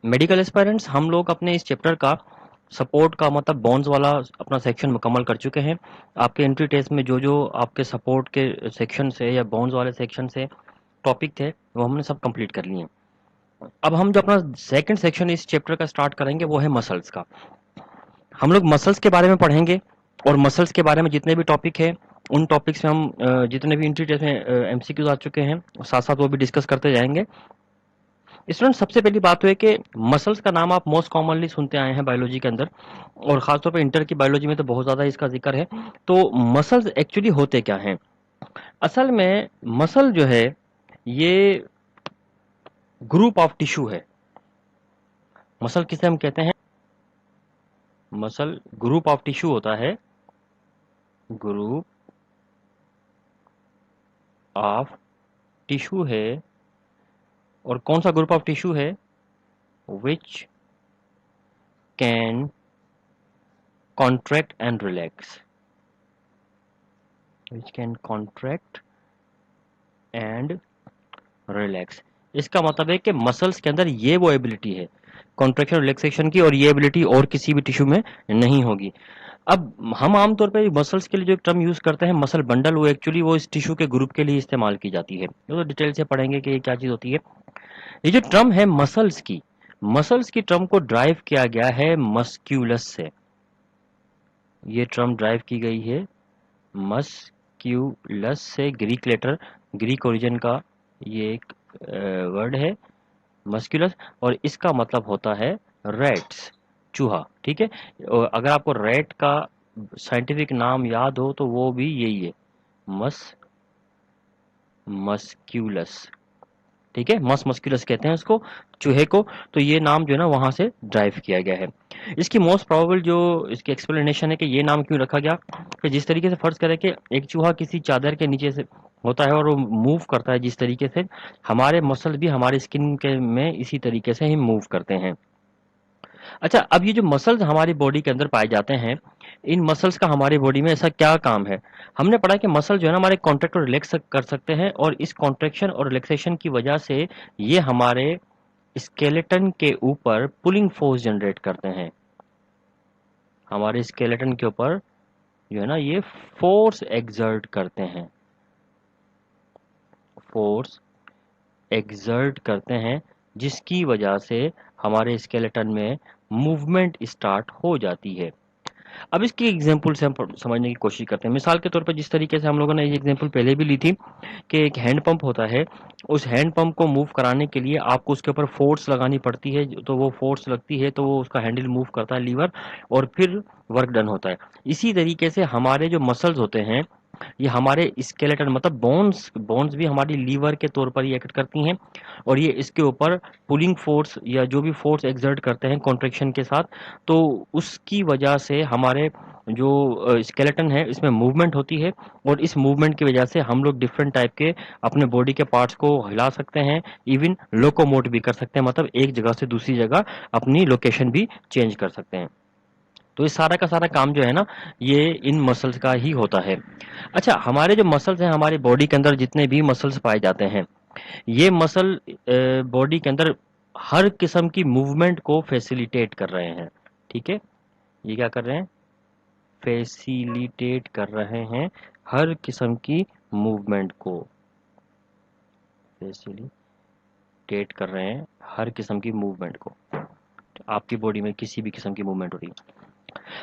Medical aspirants, हम लोग अपने इस चैप्टर का सपोर्ट का मतलब बोन्स वाला अपना सेक्शन मुकम्मल कर चुके हैं। आपके एंट्री टेस्ट में जो जो आपके सपोर्ट के सेक्शन से या बोन्स वाले सेक्शन से टॉपिक थे वो हमने सब कंप्लीट कर लिए। अब हम जो अपना सेकंड सेक्शन इस चैप्टर का स्टार्ट करेंगे वो है मसल्स का। हम लोग मसल्स के बारे में पढ़ेंगे और मसल्स के बारे में जितने भी टॉपिक है उन टॉपिक्स में हम जितने भी एंट्री टेस्ट में एमसीक्यूज आ चुके हैं साथ साथ वो भी डिस्कस करते जाएंगे। स्टूडेंट, सबसे पहली बात तो है कि मसल्स का नाम आप मोस्ट कॉमनली सुनते आए हैं बायोलॉजी के अंदर, और खासतौर पर इंटर की बायोलॉजी में तो बहुत ज़्यादा इसका जिक्र है। तो मसल्स एक्चुअली होते क्या हैं? असल में मसल जो है ये ग्रुप ऑफ टिश्यू है। मसल किसे हम कहते हैं? मसल ग्रुप ऑफ टिश्यू होता है, ग्रुप ऑफ टिश्यू है। और कौन सा ग्रुप ऑफ टिश्यू है? Which can contract and relax, which can contract and relax. इसका मतलब है कि मसल्स के अंदर ये वो एबिलिटी है कॉन्ट्रैक्शन रिलैक्सेशन की, और ये एबिलिटी और किसी भी टिश्यू में नहीं होगी। अब हम आमतौर पे मसल्स के लिए जो एक टर्म यूज करते हैं मसल बंडल, वो एक्चुअली वो इस टिश्यू के ग्रुप के लिए इस्तेमाल की जाती है। तो डिटेल से पढ़ेंगे कि ये क्या चीज होती है। ये जो टर्म है मसल्स की टर्म को ड्राइव किया गया है मस्क्यूलस से। ये टर्म ड्राइव की गई है मस्क्यूलस से, ग्रीक लेटर, ग्रीक ओरिजिन का ये एक वर्ड है मस्कुलस, और इसका मतलब होता है रैट्स, चूहा। ठीक है, और अगर आपको रैट का साइंटिफिक नाम याद हो तो वो भी यही है, मस्क्यूलस। ठीक है, मस्कुलस कहते हैं उसको, चूहे को। तो ये नाम जो है ना वहां से ड्राइव किया गया है। इसकी मोस्ट प्रोबेबल जो इसकी एक्सप्लेनेशन है कि ये नाम क्यों रखा गया, कि जिस तरीके से फर्ज करें कि एक चूहा किसी चादर के नीचे से होता है और वो मूव करता है, जिस तरीके से हमारे मसल भी हमारे स्किन के में इसी तरीके से ही मूव करते हैं। अच्छा, अब ये जो मसल्स हमारी बॉडी के अंदर पाए जाते हैं, इन मसल्स का हमारी बॉडी में ऐसा क्या काम है? हमने पढ़ा कि मसल जो है ना हमारे कॉन्ट्रैक्ट और रिलैक्स कर सकते हैं, और इस कॉन्ट्रैक्शन और रिलैक्सेशन की वजह से ये हमारे स्केलेटन के ऊपर पुलिंग फोर्स जनरेट करते हैं। हमारे स्केलेटन के ऊपर जो है ना ये फोर्स एक्सर्ट करते हैं, फोर्स एक्सर्ट करते हैं, जिसकी वजह से हमारे स्केलेटन में मूवमेंट स्टार्ट हो जाती है। अब इसकी एग्जांपल से हम समझने की कोशिश करते हैं। मिसाल के तौर पर जिस तरीके से हम लोगों ने ये एग्जांपल पहले भी ली थी कि एक हैंड पंप होता है, उस हैंड पंप को मूव कराने के लिए आपको उसके ऊपर फोर्स लगानी पड़ती है, तो वो फोर्स लगती है तो वो उसका हैंडल मूव करता है, लीवर, और फिर वर्क डन होता है। इसी तरीके से हमारे जो मसल्स होते हैं ये हमारे स्केलेटन मतलब बोन्स भी हमारी लीवर के तौर पर ही एक्ट करती हैं, और ये इसके ऊपर पुलिंग फोर्स या जो भी फोर्स एक्सर्ट करते हैं कॉन्ट्रैक्शन के साथ, तो उसकी वजह से हमारे जो स्केलेटन है इसमें मूवमेंट होती है, और इस मूवमेंट की वजह से हम लोग डिफरेंट टाइप के अपने बॉडी के पार्ट्स को हिला सकते हैं, इवन लोकोमोट भी कर सकते हैं, मतलब एक जगह से दूसरी जगह अपनी लोकेशन भी चेंज कर सकते हैं। तो इस सारा का सारा काम जो है ना ये इन मसल्स का ही होता है। अच्छा, हमारे जो मसल्स हैं हमारी बॉडी के अंदर जितने भी मसल्स पाए जाते हैं, ये मसल बॉडी के अंदर हर किस्म की मूवमेंट को फैसिलिटेट कर रहे हैं। ठीक है, ये क्या कर रहे हैं? फैसिलिटेट कर रहे हैं हर किस्म की मूवमेंट को, फैसिलिटेट कर रहे हैं हर किस्म की मूवमेंट को। आपकी बॉडी में किसी भी किस्म की मूवमेंट हो रही है,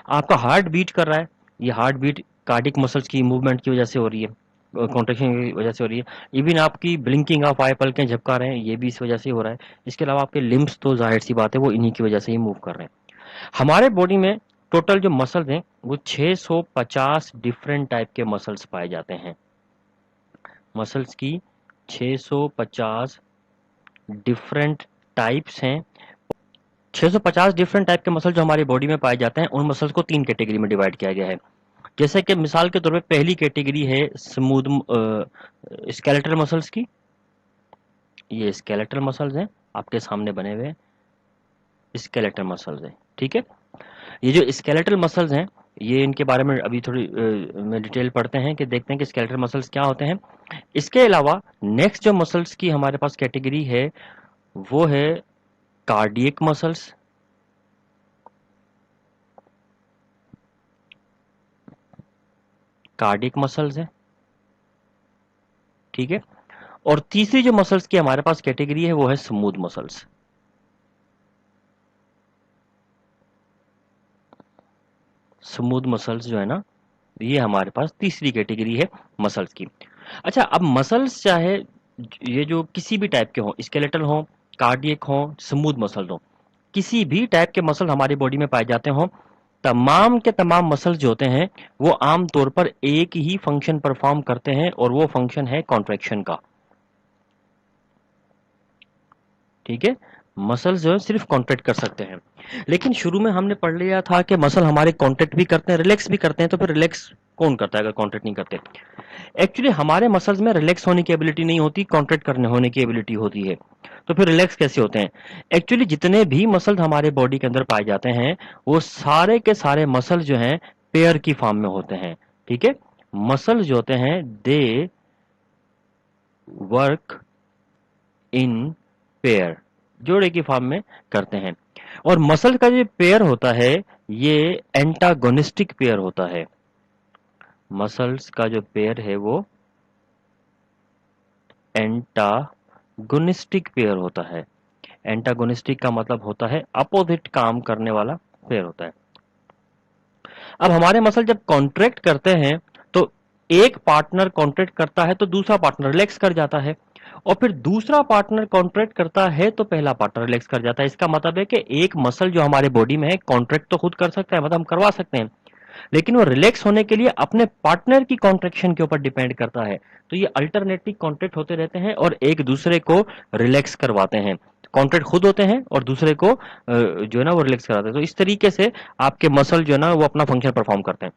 आपका हार्ट बीट कर रहा है, ये हार्ट बीट कार्डिक मसल्स की मूवमेंट की वजह से हो रही है, कॉन्ट्रेक्शन की वजह से हो रही है। इवन आपकी ब्लिंकिंग ऑफ आई, पलकें झपका रहे हैं, ये भी इस वजह से हो रहा है। इसके अलावा आपके लिम्स तो जाहिर सी बात है वो इन्हीं की वजह से ही मूव कर रहे हैं। हमारे बॉडी में टोटल जो मसल्स हैं वो 650 डिफरेंट टाइप के मसल्स पाए जाते हैं। मसल्स की 650 डिफरेंट टाइप्स हैं। 650 डिफरेंट टाइप के मसल जो हमारी बॉडी में पाए जाते हैं उन मसल्स को 3 कैटेगरी में डिवाइड किया गया है। जैसे कि मिसाल के तौर पे पहली कैटेगरी है स्मूथ स्केलेटल मसल्स की। ये स्केलेटल मसल्स हैं, आपके सामने बने हुए स्केलेटल मसल्स हैं। ठीक है, ये जो स्केलेटल मसल्स हैं ये इनके बारे में अभी थोड़ी में डिटेल पढ़ते हैं कि देखते हैं कि स्केलेटल मसल्स क्या होते हैं। इसके अलावा नेक्स्ट जो मसल्स की हमारे पास कैटेगरी है वो है कार्डियक मसल्स, कार्डियक मसल्स है, ठीक है। और तीसरी जो मसल्स की हमारे पास कैटेगरी है वो है स्मूथ मसल्स। स्मूथ मसल्स जो है ना, ये हमारे पास तीसरी कैटेगरी है मसल्स की। अच्छा, अब मसल्स चाहे ये जो किसी भी टाइप के हों, स्केलेटल हों, कार्डियक हों, स्मूथ मसल हों, किसी भी टाइप के मसल हमारी बॉडी में पाए जाते हों, तमाम के तमाम मसल्स जो होते हैं वो आम तौर पर एक ही फंक्शन परफॉर्म करते हैं और वो फंक्शन है कॉन्ट्रैक्शन का, ठीक है। मसल्स जो है सिर्फ कॉन्ट्रैक्ट कर सकते हैं। लेकिन शुरू में हमने पढ़ लिया था कि मसल हमारे कॉन्ट्रैक्ट भी करते हैं, रिलैक्स भी करते हैं, तो फिर रिलैक्स कौन करता है अगर कॉन्ट्रैक्ट नहीं करते? एक्चुअली हमारे मसल्स में रिलैक्स होने की एबिलिटी नहीं होती, कॉन्ट्रैक्ट करने होने की एबिलिटी होती है। तो फिर रिलैक्स कैसे होते हैं? एक्चुअली जितने भी मसल हमारे बॉडी के अंदर पाए जाते हैं वो सारे के सारे मसल जो हैं पेयर की फॉर्म में होते हैं, ठीक है। मसल जो होते हैं दे वर्क इन पेयर, जोड़े की फॉर्म में करते हैं। और मसल का जो पेयर होता है ये एंटागोनिस्टिक पेयर होता है। मसल्स का जो पेयर है वो एंटागोनिस्टिक पेयर होता है। एंटागोनिस्टिक का मतलब होता है अपोजिट काम करने वाला पेयर होता है। अब हमारे मसल जब कॉन्ट्रैक्ट करते हैं तो एक पार्टनर कॉन्ट्रैक्ट करता है तो दूसरा पार्टनर रिलैक्स कर जाता है, और फिर दूसरा पार्टनर कॉन्ट्रैक्ट करता है तो पहला पार्टनर रिलैक्स कर जाता है। इसका मतलब है कि एक मसल जो हमारे बॉडी में है कॉन्ट्रैक्ट तो खुद कर सकता है, मतलब हम करवा सकते हैं, लेकिन वो रिलैक्स होने के लिए अपने पार्टनर की कॉन्ट्रैक्शन के ऊपर डिपेंड करता है। तो ये अल्टरनेटिव कॉन्ट्रैक्ट होते रहते हैं और एक दूसरे को रिलैक्स करवाते हैं। कॉन्ट्रैक्ट खुद होते हैं और दूसरे को जो है ना वो रिलैक्स कराते हैं। तो इस तरीके से आपके मसल जो है ना वो अपना फंक्शन परफॉर्म करते हैं।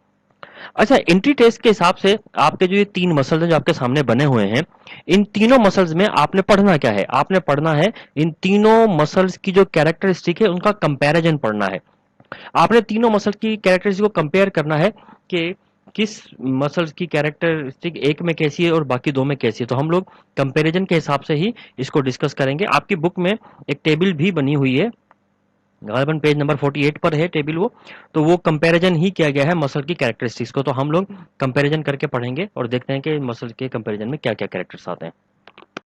अच्छा, एंट्री टेस्ट के हिसाब से आपके जो ये तीन मसल्स हैं जो आपके सामने बने हुए हैं, इन तीनों मसल्स में आपने पढ़ना क्या है? आपने पढ़ना है इन तीनों मसल्स की जो कैरेक्टरिस्टिक है उनका कंपैरिजन पढ़ना है। आपने तीनों मसल की कैरेक्टरिस्टिक को कंपेयर करना है कि किस मसल्स की कैरेक्टरिस्टिक एक में कैसी है और बाकी दो में कैसी है। तो हम लोग कंपैरिजन के हिसाब से ही इसको डिस्कस करेंगे। आपकी बुक में एक टेबल भी बनी हुई है, गालिबन पेज नंबर 48 पर है टेबल वो। तो वो कंपैरिजन ही किया गया है मसल की कैरेक्टरिस्टिक्स को। तो हम लोग कंपैरिजन करके पढ़ेंगे और देखते हैं कि मसल के कंपैरिजन में क्या क्या कैरेक्टर्स आते हैं।